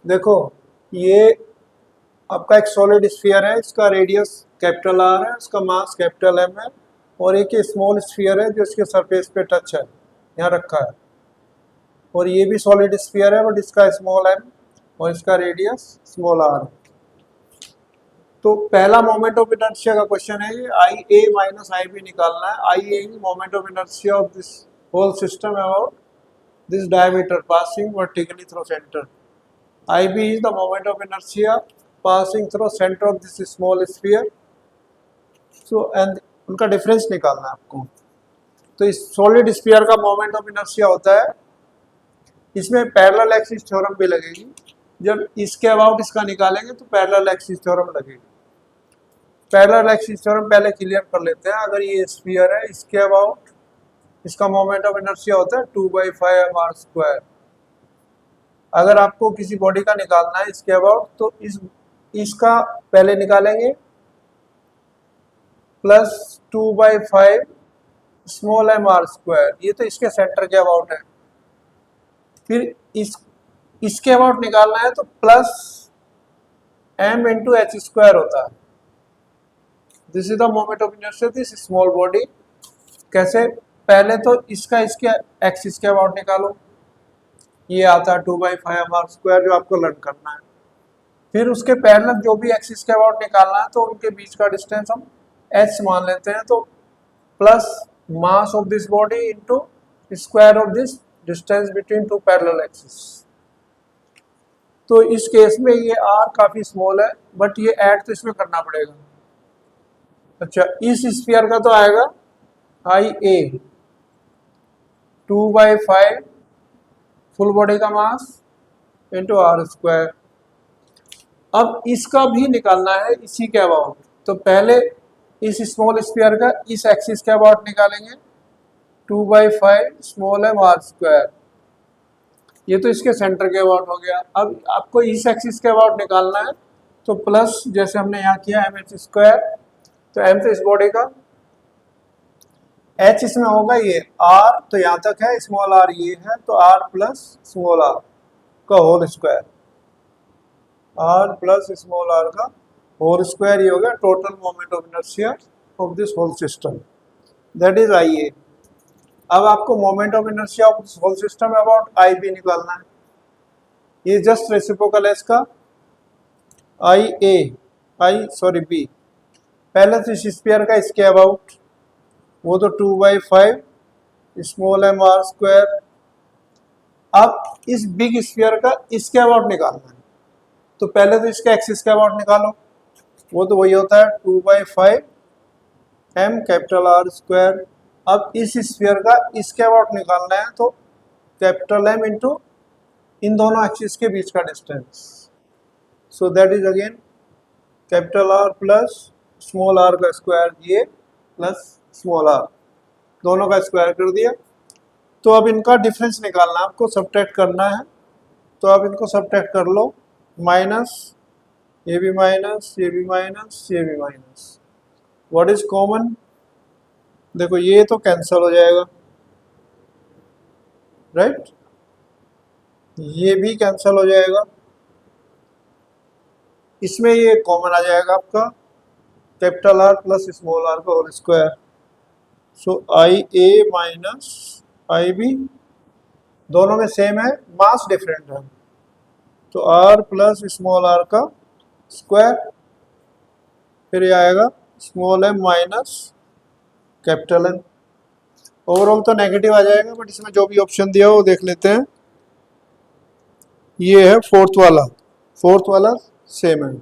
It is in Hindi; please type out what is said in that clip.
देखो ये आपका एक सॉलिड स्फीयर है, इसका रेडियस कैपिटल आर है, इसका मास कैपिटल एम है, और एक ये स्मॉल स्फीयर है जो इसके सरफेस पे टच है, यहाँ रखा है। और ये भी सॉलिड स्फीयर है बट इसका स्मॉल एम और इसका रेडियस स्मॉल आर है। तो पहला मोमेंट ऑफ इनर्शिया का क्वेश्चन है, ये I A minus I B निकालना है। I A moment of inertia of this whole system about this diameter passing vertically through center. IB is the moment of inertia passing through center of this small sphere. So and उनका डिफरेंस निकालना है आपको। तो इस सॉलिड स्फीयर का मोमेंट ऑफ इनर्शिया होता है, इसमें पैरेलल एक्सिस थ्योरम भी लगेगी। जब इसके अबाउट इसका निकालेंगे तो पैरेलल एक्सिस थ्योरम लगेगी। पैरेलल एक्सिस थ्योरम पहले क्लियर कर लेते हैं। अगर ये स्फीयर है, इसके अबाउट इसका मोमेंट ऑफ इनर्शिया होता है 2/5mr²। अगर आपको किसी बॉडी का निकालना है इसके अबाउट, तो इसका पहले निकालेंगे प्लस 2/5 स्मॉल mr²। ये तो इसके सेंटर के अबाउट है। फिर इसके अबाउट निकालना है तो प्लस m इंटू h² होता है। This is the moment of inertia this small body. कैसे? पहले तो इसका इसके एक्सिस के अबाउट निकालो, ये आता है 2/5mr² जो आपको लर्न करना है। फिर उसके पैरेलल जो भी एक्सिस के अबाउट निकालना है तो उनके बीच का डिस्टेंस हम h मान लेते हैं। तो plus mass of this body into square of this distance between two parallel axis. तो इस केस में ये r काफी स्मॉल है बट ये ऐड तो इसमें करना पड़ेगा। अच्छा, इस स्फीयर का तो आएगा आई ए 2/5 फुल बॉडी का मास इंटू r²। अब इसका भी निकालना है इसी के अबाउट। तो पहले इस स्मॉल स्फीयर का इस एक्सिस के अबाउट निकालेंगे 2/5 स्मॉल m r²। ये तो इसके सेंटर के अबाउट हो गया। अब आपको इस एक्सिस के अबाउट निकालना है तो प्लस जैसे हमने यहाँ किया mh²। तो m तो इस बॉडी का, h इसमें होगा ये r, तो यहाँ तक है, स्मॉल r ये है, तो r प्लस स्मॉल r का whole square, r plus small r का होल स्क्वायर, ये हो गया total moment of inertia of this whole system, that is I A. अब आपको moment of inertia of this whole system about I B निकालना है। ये जस्ट रेसिप्रोकल है इसका बी। पहले तो इस स्फीयर का इसके अबाउट, वो तो 2/5 स्मॉल mr²। अब इस बिग स्फीयर का इसके अबाउट निकालना है। तो पहले तो इसके एक्सिस के अबाउट निकालो, वो तो वही होता है 2/5 m कैपिटल R²। अब इस स्फीयर का इसके अबाउट निकालना है तो कैपिटल M इंटू इन दोनों एक्सिस के बीच का distance. So that is again capital R plus small r का स्क्वायर, ये प्लस स्मॉल r, दोनों का स्क्वायर कर दिया। तो अब इनका डिफरेंस निकालना है, आपको सब्ट्रैक्ट करना है। तो आप इनको सब्ट्रैक्ट कर लो, माइनस, ये भी माइनस, ये भी माइनस, ये भी माइनस। What is common? देखो ये तो कैंसिल हो जाएगा, राइट? ये भी कैंसिल हो जाएगा, इसमें ये कॉमन आ जाएगा आपका capital R plus small r का whole square. So I A minus I B, दोनों में सेम है, मास डिफरेंट है, तो r प्लस स्मॉल r का स्क्वायर, फिर ये आएगा small m minus capital N। Overall तो नेगेटिव आ जाएगा बट इसमें जो भी ऑप्शन दिया वो देख लेते हैं। ये है फोर्थ वाला सेम है।